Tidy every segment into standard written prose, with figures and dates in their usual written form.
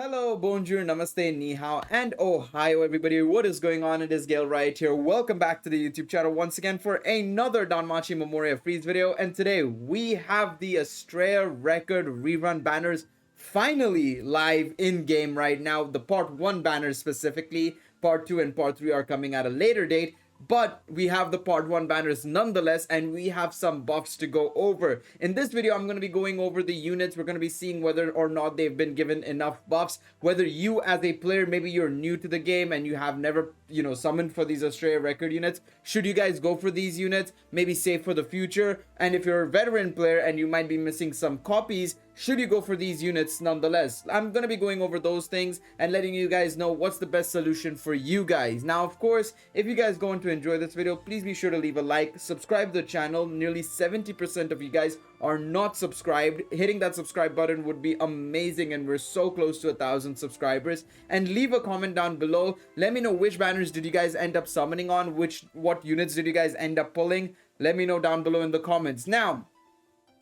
Hello, bonjour, namaste, ni hao, and ohio everybody. What is going on? It is Galeriot here. Welcome back to the YouTube channel once again for another Danmachi Memoria Freese video. And today we have the Astrea record rerun banners finally live in-game right now. The part 1 banners specifically. Part 2 and part 3 are coming at a later date. But we have the part 1 banners nonetheless, and we have some buffs to go over. In this video, I'm going to be going over the units. We're going to be seeing whether or not they've been given enough buffs. Whether you as a player, maybe you're new to the game and you have never, summoned for these Astrea record units. Should you guys go for these units? Maybe save for the future. And if you're a veteran player and you might be missing some copies, should you go for these units nonetheless? I'm going to be going over those things and letting you guys know what's the best solution for you guys. Now, of course, if you guys going to enjoy this video, please be sure to leave a like, subscribe to the channel. Nearly 70% of you guys are not subscribed. Hitting that subscribe button would be amazing, and we're so close to 1,000 subscribers. And leave a comment down below. Let me know which banners did you guys end up summoning on, what units did you guys end up pulling. Let me know down below in the comments. Now,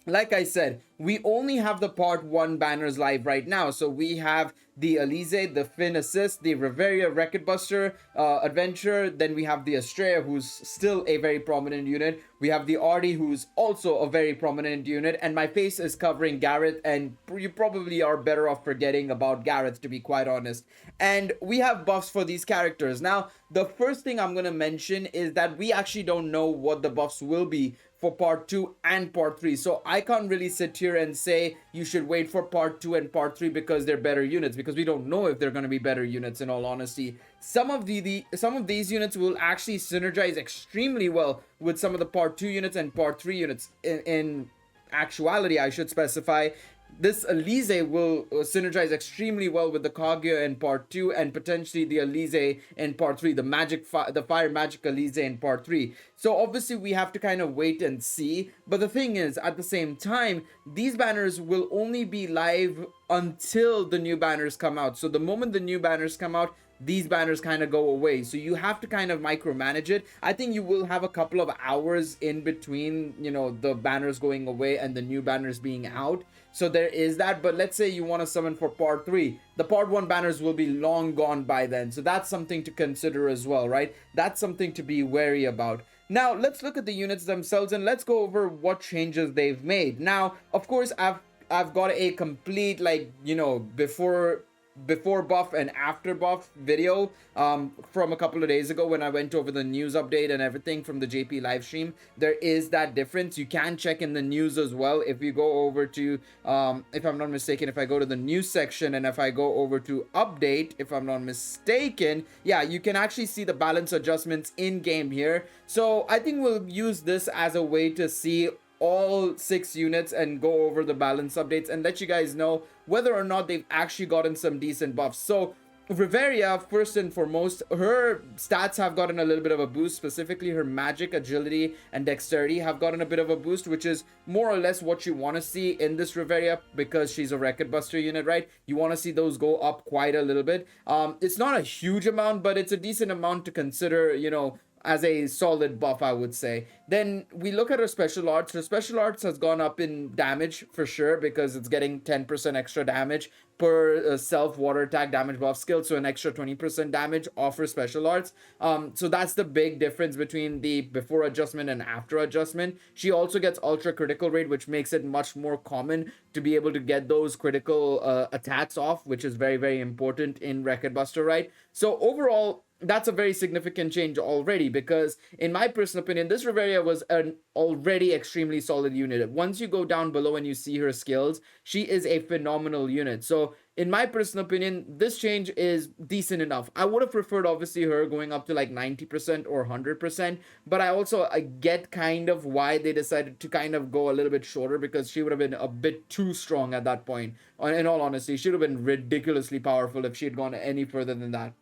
like I said, we only have the part 1 banners live right now. So we have the Elise, the Finn Assist, the Reveria Record Buster Adventure. Then we have the Astrea, who's still a very prominent unit. We have the Artie, who's also a very prominent unit. And my face is covering Gareth, and you probably are better off forgetting about Gareth, to be quite honest. And we have buffs for these characters. Now, the first thing I'm going to mention is that we actually don't know what the buffs will be for part 2 and part 3. So I can't really sit here and say you should wait for part 2 and part 3 because they're better units, because we don't know if they're going to be better units, in all honesty. Some of these units will actually synergize extremely well with some of the part 2 units and part 3 units. In actuality, I should specify, this Elise will synergize extremely well with the Kaguya in part 2 and potentially the Elise in part 3, the fire magic Elise in part 3. So obviously we have to kind of wait and see. But the thing is, at the same time, these banners will only be live until the new banners come out. So the moment the new banners come out, these banners kind of go away. So you have to kind of micromanage it. I think you will have a couple of hours in between, the banners going away and the new banners being out. So there is that. But let's say you want to summon for part 3. The part 1 banners will be long gone by then. So that's something to consider as well, right? That's something to be wary about. Now, let's look at the units themselves and let's go over what changes they've made. Now, of course, I've got a complete, before buff and after buff video from a couple of days ago when I went over the news update and everything from the JP live stream. There is that difference. You can check in the news as well. If you go over to if I'm not mistaken, if I go to the news section and if I go over to update, if I'm not mistaken, yeah, you can actually see the balance adjustments in game here. So I think we'll use this as a way to see all 6 units and go over the balance updates and let you guys know whether or not they've actually gotten some decent buffs. So Reveria, first and foremost, her stats have gotten a little bit of a boost. Specifically, her magic, agility, and dexterity have gotten a bit of a boost, which is more or less what you want to see in this Reveria because she's a record buster unit, right? You want to see those go up quite a little bit. It's not a huge amount, but it's a decent amount to consider, as a solid buff, I would say. Then we look at her special arts. Her special arts has gone up in damage for sure because it's getting 10% extra damage per self water attack damage buff skill, so an extra 20% damage off her special arts. So that's the big difference between the before adjustment and after adjustment. She also gets ultra critical rate, which makes it much more common to be able to get those critical attacks off, which is very, very important in Record Buster, right? So overall, that's a very significant change already, because in my personal opinion, this Reveria was an already extremely solid unit. Once you go down below and you see her skills, she is a phenomenal unit. So in my personal opinion, this change is decent enough. I would have preferred obviously her going up to like 90% or 100%, but I get kind of why they decided to kind of go a little bit shorter, because she would have been a bit too strong at that point. In all honesty, she would have been ridiculously powerful if she had gone any further than that.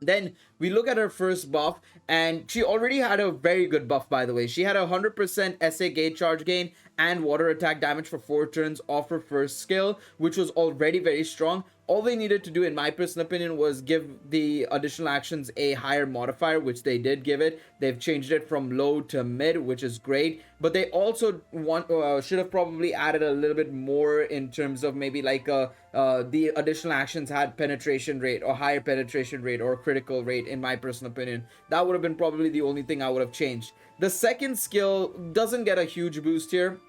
Then we look at her first buff, and she already had a very good buff, by the way. She had a 100% SA gauge charge gain and water attack damage for 4 turns off her first skill, which was already very strong. All they needed to do, in my personal opinion, was give the additional actions a higher modifier, which they did give it. They've changed it from low to mid, which is great. But they also should have probably added a little bit more in terms of maybe like the additional actions had penetration rate or higher penetration rate or critical rate, in my personal opinion. That would have been probably the only thing I would have changed. The second skill doesn't get a huge boost here.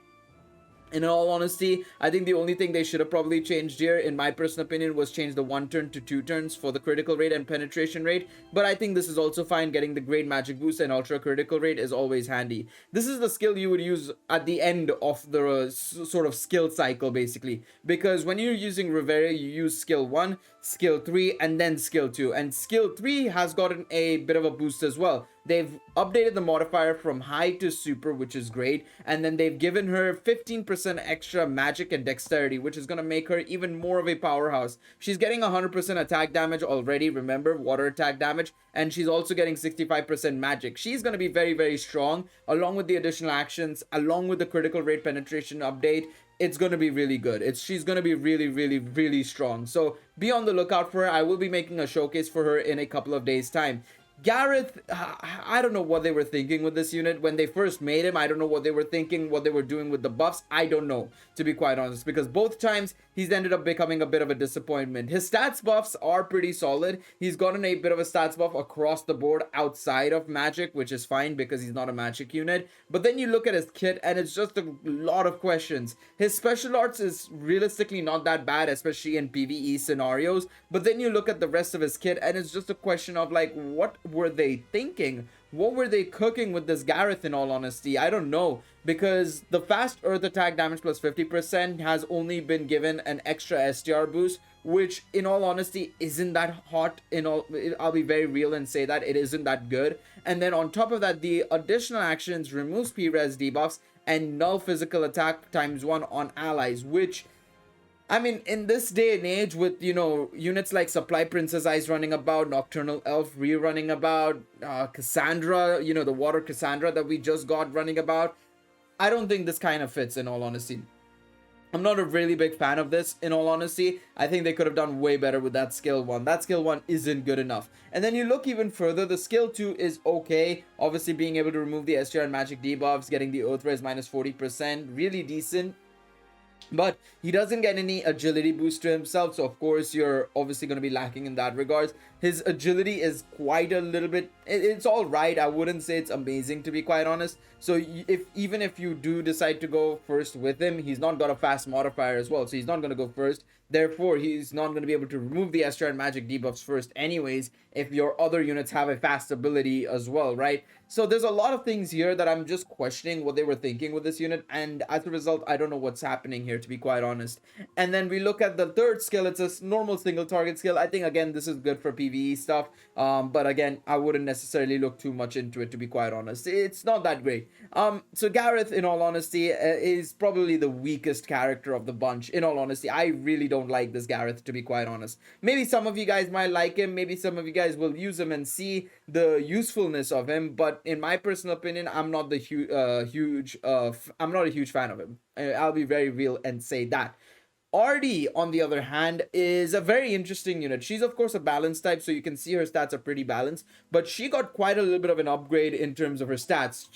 In all honesty, I think the only thing they should have probably changed here, in my personal opinion, was change the 1 turn to 2 turns for the critical rate and penetration rate. But I think this is also fine. Getting the great magic boost and ultra critical rate is always handy. This is the skill you would use at the end of the sort of skill cycle, basically. Because when you're using Reveria, you use skill 1, skill 3, and then skill 2. And skill 3 has gotten a bit of a boost as well. They've updated the modifier from high to super, which is great. And then they've given her 15% extra magic and dexterity, which is going to make her even more of a powerhouse. She's getting 100% attack damage already, remember, water attack damage. And she's also getting 65% magic. She's going to be very, very strong, along with the additional actions, along with the critical rate penetration update. It's going to be really good. She's going to be really, really, really strong. So be on the lookout for her. I will be making a showcase for her in a couple of days' time. Gareth, I don't know what they were thinking with this unit when they first made him. I don't know what they were thinking, what they were doing with the buffs. I don't know, to be quite honest, because both times he's ended up becoming a bit of a disappointment. His stats buffs are pretty solid. He's gotten a bit of a stats buff across the board outside of magic, which is fine because he's not a magic unit. But then you look at his kit and it's just a lot of questions. His special arts is realistically not that bad, especially in PvE scenarios. But then you look at the rest of his kit and it's just a question of like, what were they thinking? What were they cooking with this Gareth, in all honesty? I don't know, because the fast earth attack damage plus 50% has only been given an extra STR boost, which in all honesty isn't that hot. I'll be very real and say that it isn't that good. And then on top of that, the additional actions removes P-res debuffs and null physical attack ×1 on allies, which, I mean, in this day and age with, you know, units like Supply Princess Eyes running about, Nocturnal Elf running about, Cassandra, you know, the Water Cassandra that we just got running about, I don't think this kind of fits, in all honesty. I'm not a really big fan of this, in all honesty. I think they could have done way better with that skill 1. That skill 1 isn't good enough. And then you look even further, the skill 2 is okay. Obviously, being able to remove the STR and magic debuffs, getting the Earth Res minus 40%, really decent. But he doesn't get any agility boost to himself, so of course you're obviously going to be lacking in that regards. His agility is quite a little bit, it's all right. I wouldn't say it's amazing, to be quite honest. So even if you do decide to go first with him, he's not got a fast modifier as well, so he's not going to go first. Therefore, he's not going to be able to remove the STR and magic debuffs first anyways, if your other units have a fast ability as well, right? So there's a lot of things here that I'm just questioning what they were thinking with this unit, and as a result, I don't know what's happening here, to be quite honest. And then we look at the third skill. It's a normal single target skill. I think, again, this is good for PvE stuff, but again, I wouldn't necessarily look too much into it, to be quite honest. It's not that great. So Gareth, in all honesty, is probably the weakest character of the bunch. In all honesty, I really don't like this Gareth, to be quite honest. Maybe some of you guys might like him. Maybe some of you guys will use him and see the usefulness of him, but in my personal opinion, I'm not a huge fan of him. I'll be very real and say that. Artie, on the other hand, is a very interesting unit. She's, of course, a balanced type, so you can see her stats are pretty balanced. But she got quite a little bit of an upgrade in terms of her stats.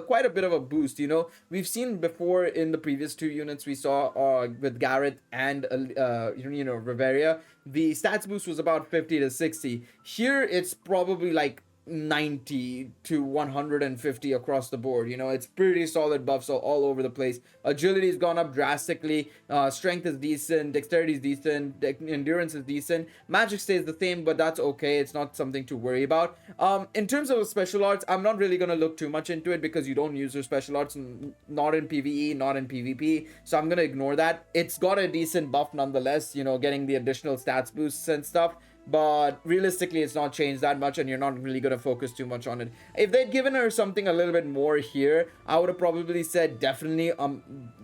Quite a bit of a boost, you know. We've seen before in the previous 2 units we saw with Garrett and, Reveria, the stats boost was about 50 to 60. Here, it's probably like 90 to 150 across the board. You know, it's pretty solid buffs all over the place. Agility's gone up drastically. Strength is decent. Dexterity is decent. Endurance is decent. Magic stays the same, but that's okay. It's not something to worry about. In terms of special arts, I'm not really gonna look too much into it because you don't use your special arts, not in PvE, not in PvP, so I'm gonna ignore that. It's got a decent buff nonetheless, you know, getting the additional stats boosts and stuff, but realistically it's not changed that much and you're not really going to focus too much on it. If they'd given her something a little bit more here, I would have probably said definitely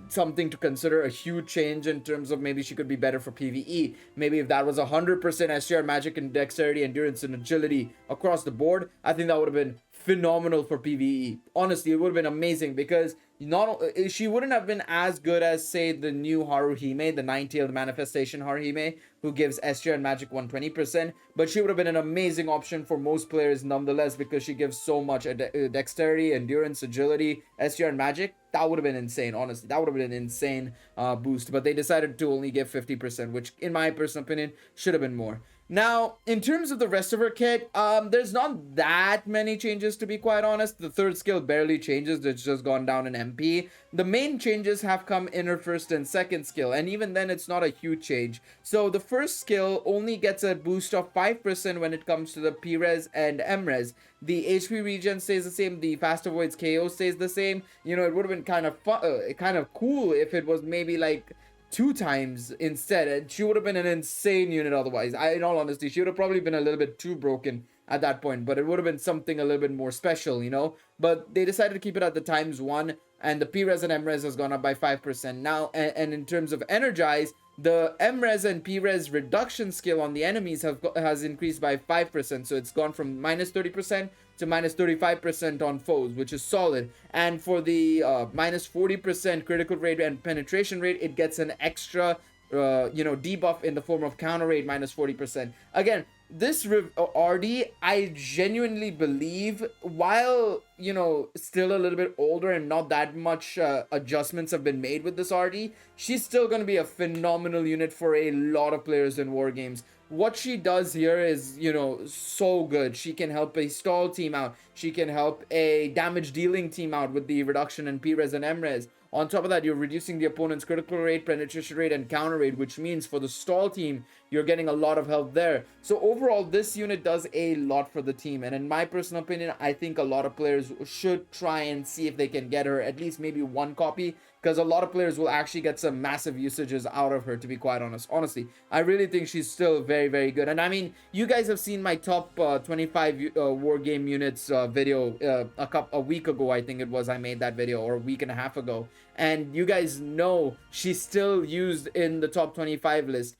something to consider, a huge change in terms of maybe she could be better for PvE. Maybe if that was 100% STR magic and dexterity, endurance and agility across the board, I think that would have been phenomenal for PvE. Honestly, it would have been amazing because not she wouldn't have been as good as, say, the new Haruhime, the nine-tailed manifestation Haruhime, who gives Astrea and magic 120%, but she would have been an amazing option for most players nonetheless, because she gives so much dexterity, endurance, agility, Astrea and magic. That would have been insane, honestly. That would have been an insane boost, but they decided to only give 50%, which in my personal opinion should have been more. Now, in terms of the rest of her kit, there's not that many changes, to be quite honest. The third skill barely changes, it's just gone down in MP. The main changes have come in her first and second skill, and even then it's not a huge change. So the first skill only gets a boost of 5% when it comes to the P-Res and M-Res. The HP regen stays the same, the fast avoids KO stays the same. You know, it would have been kind of fun, kind of cool if it was maybe like 2 times instead, and she would have been an insane unit otherwise. In all honesty, she would have probably been a little bit too broken at that point, but it would have been something a little bit more special, you know. But they decided to keep it at the ×1, and the P-Res and M-Res has gone up by 5% now. And in terms of energize, the M-Res and P-Res reduction skill on the enemies has increased by 5%, so it's gone from -30% to -35% on foes, which is solid. And for the -40% critical rate and penetration rate, it gets an extra debuff in the form of counter rate -40%. Again, this RD, I genuinely believe, while, you know, still a little bit older and not that much adjustments have been made with this RD, she's still going to be a phenomenal unit for a lot of players in war games. What she does here is, you know, so good. She can help a stall team out. She can help a damage dealing team out with the reduction in P-Res and M-Res. On top of that, you're reducing the opponent's critical rate, penetration rate, and counter rate, which means for the stall team, you're getting a lot of help there. So overall, this unit does a lot for the team. And in my personal opinion, I think a lot of players should try and see if they can get her at least maybe 1 copy, because a lot of players will actually get some massive usages out of her, to be quite honest. Honestly, I really think she's still very, very good. And I mean, you guys have seen my top 25 war game units video a week ago, I think it was. I made that video, or a week and a half ago. And you guys know she's still used in the top 25 list.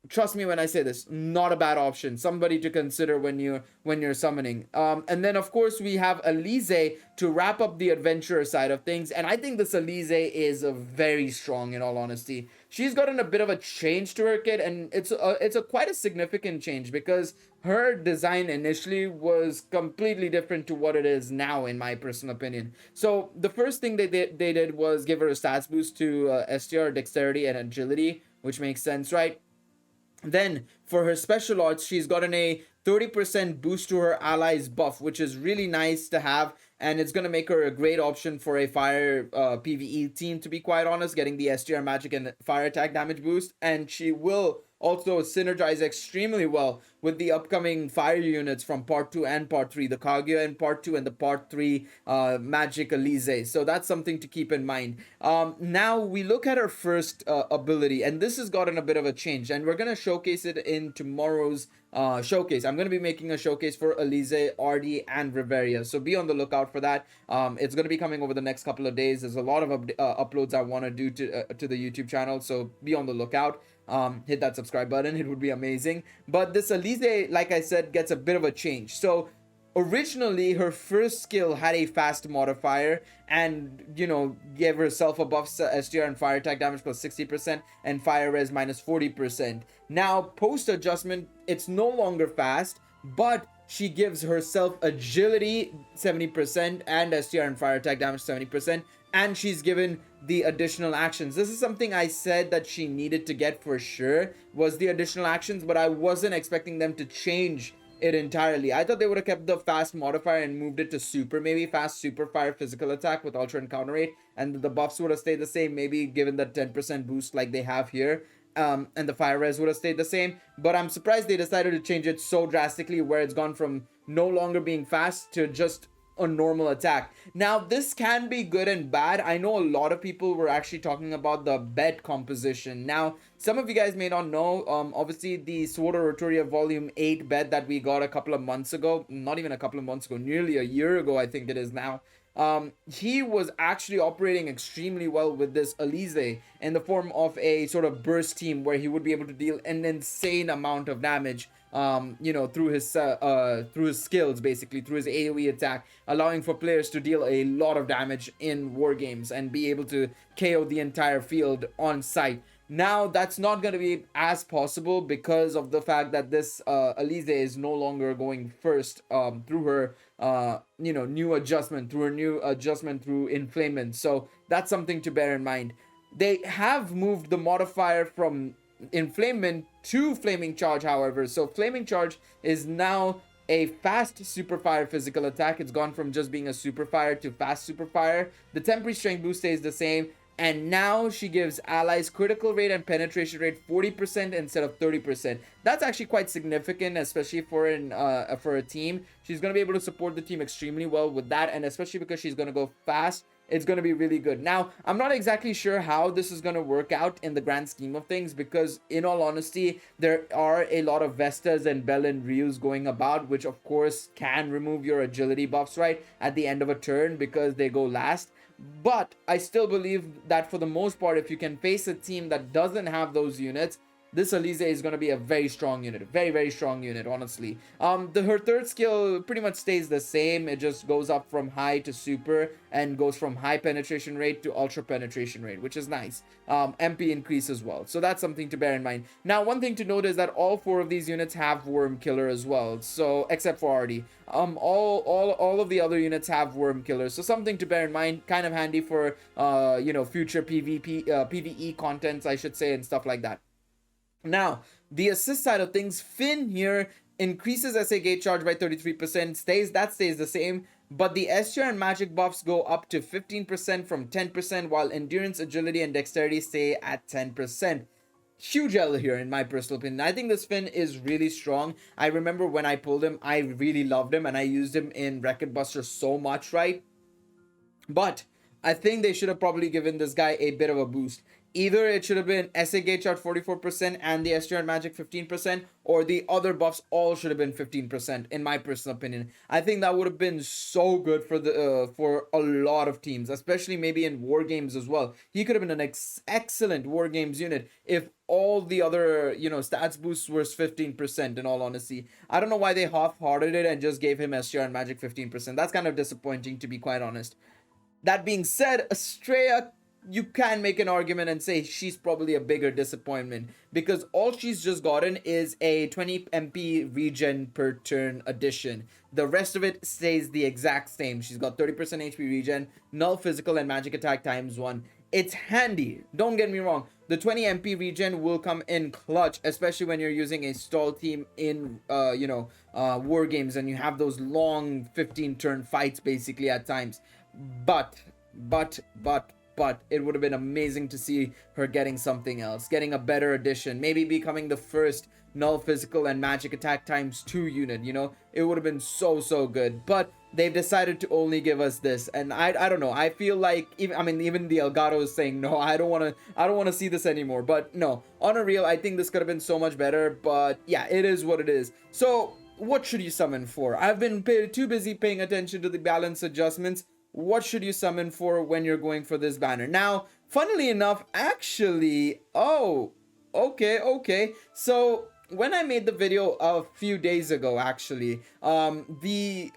Trust me when I say this, not a bad option, somebody to consider when you're summoning. And then of course we have Alize to wrap up the adventurer side of things, and I think this Alize is very strong, in all honesty. She's gotten a bit of a change to her kit, and it's a quite a significant change, because her design initially was completely different to what it is now, in my personal opinion. So the first thing they did was give her a stats boost to STR, dexterity, and agility, which makes sense, right? Then for her special arts, she's gotten a 30% boost to her allies buff, which is really nice to have, and it's going to make her a great option for a fire PvE team, to be quite honest, getting the STR magic and fire attack damage boost. And she will also synergize extremely well with the upcoming fire units from part 2 and part 3, the Kaguya in part 2 and the part 3 magic Alize. So that's something to keep in mind. Now we look at her first ability, and this has gotten a bit of a change, and we're going to showcase it in tomorrow's showcase. I'm going to be making a showcase for Alize, RD, and Riveria, so be on the lookout for that. It's going to be coming over the next couple of days. There's a lot of uploads I want to do to the YouTube channel, so be on the lookout. Hit that subscribe button, it would be amazing. But this Alize, like I said, gets a bit of a change. So originally her first skill had a fast modifier, and, you know, gave herself a buff STR and fire attack damage plus 60% and fire res minus 40%. Now post adjustment, it's no longer fast, but she gives herself agility 70% and STR and fire attack damage 70%, and she's given the additional actions. This is something I said that she needed to get for sure, was the additional actions, but I wasn't expecting them to change it entirely. I thought they would have kept the fast modifier and moved it to super, maybe fast super fire physical attack with ultra and counter rate, and the buffs would have stayed the same, maybe given that 10% boost like they have here. And the fire res would have stayed the same, but I'm surprised they decided to change it so drastically, where it's gone from no longer being fast to just a normal attack. Now this can be good and bad. I know a lot of people were actually talking about the bed composition. Now some of you guys may not know, obviously the Sword of Roturia volume 8 bed that we got a couple of months ago, not even a couple of months ago, nearly a year ago I think it is now, he was actually operating extremely well with this Elise in the form of a sort of burst team where he would be able to deal an insane amount of damage, through his skills, basically through his AoE attack, allowing for players to deal a lot of damage in war games and be able to KO the entire field on sight. Now that's not going to be as possible because of the fact that this Elise is no longer going first through her new adjustment, through inflammation. So that's something to bear in mind. They have moved the modifier from inflammation to flaming charge, however. So flaming charge is now a fast super fire physical attack. It's gone from just being a super fire to fast super fire. The temporary strength boost stays the same. And now she gives allies critical rate and penetration rate 40% instead of 30%. That's actually quite significant, especially for a team. She's going to be able to support the team extremely well with that, and especially because she's going to go fast, it's going to be really good. Now, I'm not exactly sure how this is going to work out in the grand scheme of things, because in all honesty, there are a lot of Vestas and Bell and Ryus going about, which of course can remove your agility buffs right at the end of a turn because they go last. But I still believe that for the most part, if you can face a team that doesn't have those units, this Elise is going to be a very strong unit, very, very strong unit, honestly. Her third skill pretty much stays the same. It just goes up from high to super and goes from high penetration rate to ultra penetration rate, which is nice. MP increase as well. So that's something to bear in mind. Now, one thing to note is that all 4 of these units have Worm Killer as well. So, except for Artie. All of the other units have Worm Killers. So something to bear in mind. Kind of handy for, future PvE contents, I should say, and stuff like that. Now, the assist side of things, Finn here increases SA gate charge by 33%, stays the same, but the Astrea and magic buffs go up to 15% from 10%, while endurance, agility, and dexterity stay at 10%. Huge L here in my personal opinion. I think this Finn is really strong. I remember when I pulled him, I really loved him, and I used him in Wreck-It Buster so much, right? But I think they should have probably given this guy a bit of a boost. Either it should have been SA gate charge 44% and the Astrea and magic 15%, or the other buffs all should have been 15%, in my personal opinion. I think that would have been so good for a lot of teams, especially maybe in war games as well. He could have been an excellent war games unit if all the other, stats boosts were 15%, in all honesty. I don't know why they half-hearted it and just gave him Astrea and magic 15%. That's kind of disappointing, to be quite honest. That being said, Astrea, you can make an argument and say she's probably a bigger disappointment, because all she's just gotten is a 20 MP regen per turn addition. The rest of it stays the exact same. She's got 30% HP regen, null physical and magic attack ×1. It's handy, don't get me wrong. The 20 MP regen will come in clutch, especially when you're using a stall team in war games and you have those long 15 turn fights basically at times. But it would have been amazing to see her getting something else, getting a better addition, maybe becoming the first null physical and magic attack ×2 unit. It would have been so good. But they've decided to only give us this, and I don't know. I feel like even the Elgato is saying no. I don't want to see this anymore. But no, on a real, I think this could have been so much better. But yeah, it is what it is. So what should you summon for? I've been too busy paying attention to the balance adjustments. What should you summon for when you're going for this banner? Now, funnily enough, actually, okay. So when I made the video a few days ago, actually, the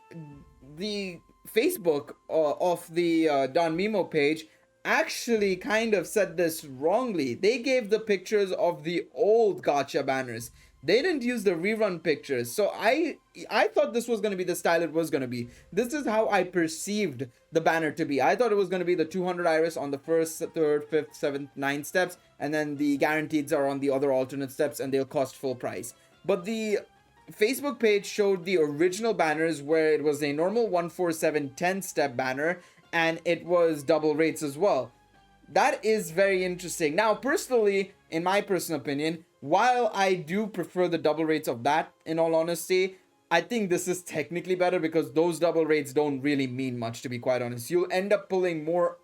Facebook of the Danmemo page actually kind of said this wrongly. They gave the pictures of the old gacha banners. They didn't use the rerun pictures. So I thought this was going to be the style it was going to be. This is how I perceived the banner to be. I thought it was going to be the 200 iris on the first, third, fifth, seventh, ninth steps, and then the guaranteeds are on the other alternate steps, and they'll cost full price. But the Facebook page showed the original banners where it was a normal 1, 4, 7, 10 step banner, and it was double rates as well. That is very interesting. Now, personally, in my personal opinion, while I do prefer the double rates of that, in all honesty, I think this is technically better because those double rates don't really mean much, to be quite honest. You'll end up pulling more,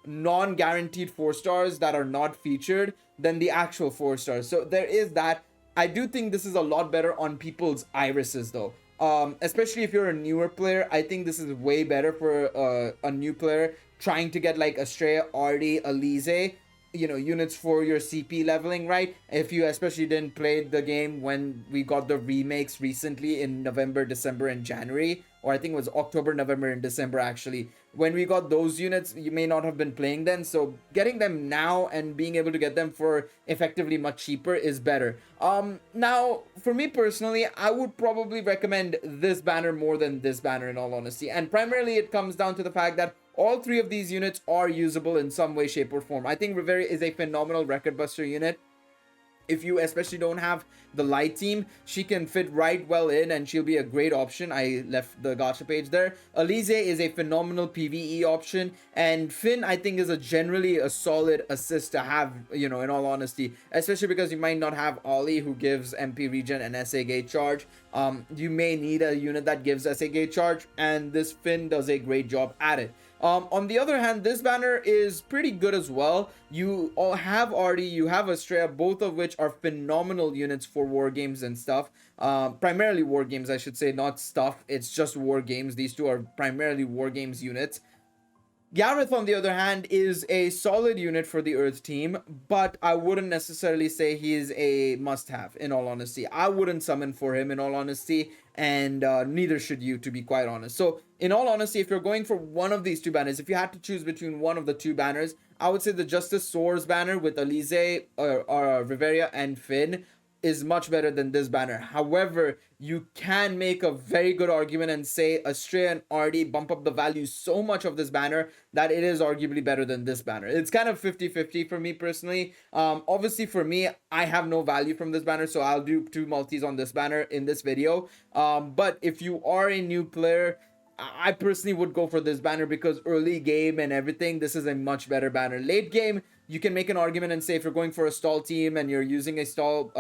non-guaranteed 4 stars that are not featured than the actual 4 stars. So there is that. I do think this is a lot better on people's irises though. especially if you're a newer player. I think this is way better for a new player trying to get like Astrea, Artie, Alize, units for your CP leveling, right? If you especially didn't play the game when we got the remakes recently in November, December, and January, or I think it was October, November, and December actually. When we got those units, you may not have been playing then, so getting them now and being able to get them for effectively much cheaper is better. Now, for me personally, I would probably recommend this banner more than this banner in all honesty, and primarily it comes down to the fact that all three of these units are usable in some way, shape, or form. I think Reveria is a phenomenal record buster unit. If you especially don't have the light team, she can fit right well in and she'll be a great option. I left the gacha page there. Alize is a phenomenal PvE option, and Finn I think is generally a solid assist to have, in all honesty, especially because you might not have Ollie who gives MP regen and SA gate charge. You may need a unit that gives SA gate charge, and this Finn does a great job at it. On the other hand, this banner is pretty good as well. You all have Artie, you have Astrea, both of which are phenomenal units for war games and stuff. Primarily war games, I should say, not stuff. It's just war games. These two are primarily war games units. Gareth, on the other hand, is a solid unit for the Earth team, but I wouldn't necessarily say he's a must-have, in all honesty. I wouldn't summon for him, in all honesty, and neither should you, to be quite honest. So, in all honesty, if you're going for one of these two banners, if you had to choose between one of the two banners, I would say the Justice Soars banner with Alize, Reveria, and Finn is much better than this banner. However, you can make a very good argument and say Astrea and Artie bump up the value so much of this banner that it is arguably better than this banner. It's kind of 50-50 for me personally. Obviously for me, I have no value from this banner, so I'll do two multis on this banner in this video. But if you are a new player, I personally would go for this banner because early game and everything, this is a much better banner. Late game, you can make an argument and say if you're going for a stall team and you're using a stall,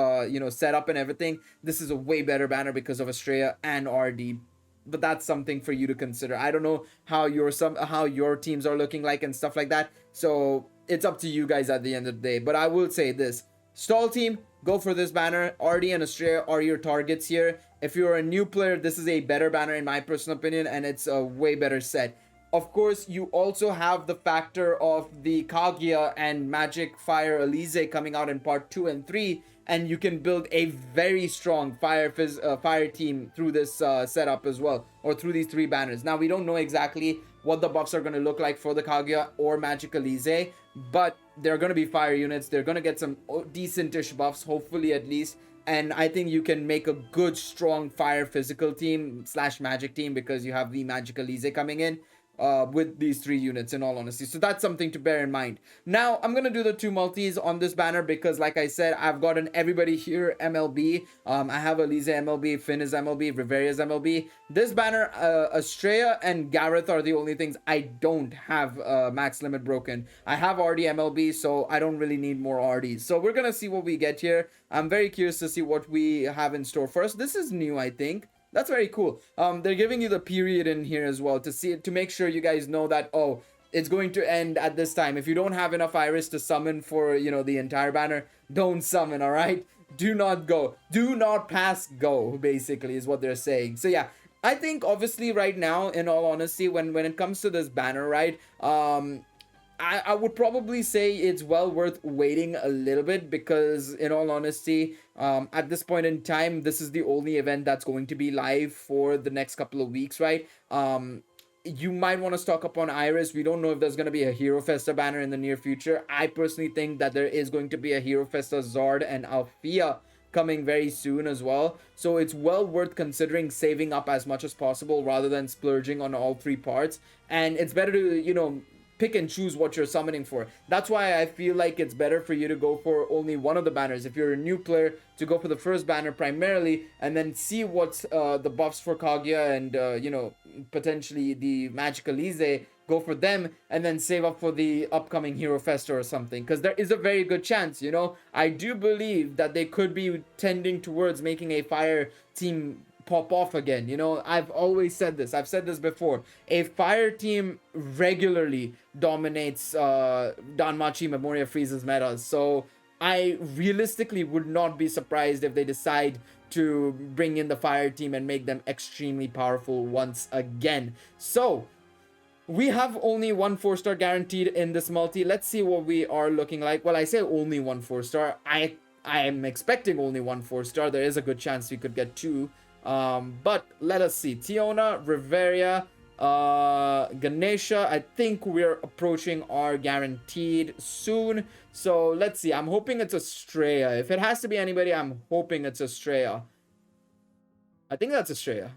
setup and everything, this is a way better banner because of Astrea and RD. But that's something for you to consider. I don't know how your teams are looking like and stuff like that. So it's up to you guys at the end of the day. But I will say this: stall team, go for this banner. RD and Astrea are your targets here. If you're a new player, this is a better banner in my personal opinion, and it's a way better set. Of course, you also have the factor of the Kaguya and Magic Fire Alize coming out in part 2 and 3, and you can build a very strong fire team through this setup as well, or through these three banners. Now, we don't know exactly what the buffs are going to look like for the Kaguya or Magic Alize, but they're going to be fire units. They're going to get some decent-ish buffs, hopefully at least. And I think you can make a good, strong fire physical team / magic team because you have the Magic Alize coming in with these three units, in all honesty. So that's something to bear in mind. Now, I'm going to do the two multis on this banner because, like I said, I've gotten everybody here MLB. I have Alize MLB, Finn is MLB, Reveria is MLB. This banner, Astrea and Gareth are the only things I don't have max limit broken. I have already MLB, so I don't really need more RDs. So we're going to see what we get here. I'm very curious to see what we have in store for us. This is new, I think. That's very cool. They're giving you the period in here as well to make sure you guys know that, oh, it's going to end at this time. If you don't have enough iris to summon for, the entire banner, don't summon, all right? Do not go. Do not pass go, basically, is what they're saying. So, yeah, I think, obviously, right now, in all honesty, when it comes to this banner, right, I would probably say it's well worth waiting a little bit because, in all honesty, at this point in time, this is the only event that's going to be live for the next couple of weeks, right? You might want to stock up on Iris. We don't know if there's going to be a Hero Festa banner in the near future. I personally think that there is going to be a Hero Festa Zard and Althea coming very soon as well. So it's well worth considering saving up as much as possible rather than splurging on all three parts. And it's better to, pick and choose what you're summoning for. That's why I feel like it's better for you to go for only one of the banners. If you're a new player, to go for the first banner primarily and then see what's the buffs for Kaguya and potentially the Magic Alize, go for them and then save up for the upcoming Hero Festa or something, because there is a very good chance, I do believe that they could be tending towards making a fire team pop off again. I've always said this. I've said this before. A fire team regularly dominates Danmachi Memoria Freeze's metas. So I realistically would not be surprised if they decide to bring in the fire team and make them extremely powerful once again. So we have only one 4-star guaranteed in this multi. Let's see what we are looking like. Well, I say only one 4-star. I am expecting only one 4-star. There is a good chance we could get 2. But let us see. Tiona, Riveria, Ganesha. I think we're approaching our guaranteed soon. So let's see. I'm hoping it's Astrea. If it has to be anybody, I'm hoping it's Astrea. I think that's Astrea.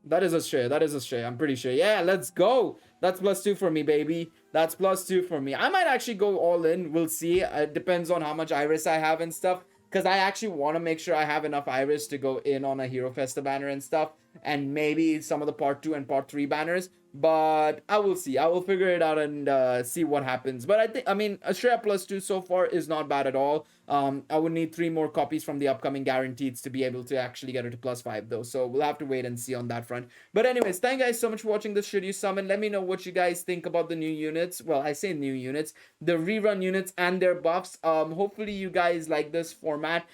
That is Astrea. I'm pretty sure. Yeah, let's go. That's +2 for me, baby. That's +2 for me. I might actually go all in. We'll see. It depends on how much Iris I have and stuff. Because I actually want to make sure I have enough Iris to go in on a Hero Festa banner and stuff. And maybe some of the Part 2 and Part 3 banners. But I will see. I will figure it out and see what happens. But I mean, Astrea +2 so far is not bad at all. I would need 3 more copies from the upcoming guaranteeds to be able to actually get it to +5 though. So we'll have to wait and see on that front. But anyways, thank you guys so much for watching this Should You Summon. Let me know what you guys think about the new units. Well, I say new units. The rerun units and their buffs. Hopefully you guys like this format.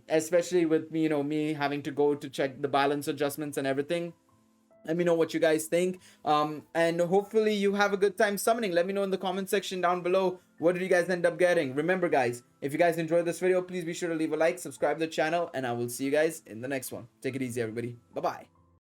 Especially with me, me having to go to check the balance adjustments and everything. Let me know what you guys think. And hopefully you have a good time summoning. Let me know in the comment section down below. What did you guys end up getting? Remember, guys, if you guys enjoyed this video, please be sure to leave a like, subscribe to the channel, and I will see you guys in the next one. Take it easy, everybody. Bye-bye.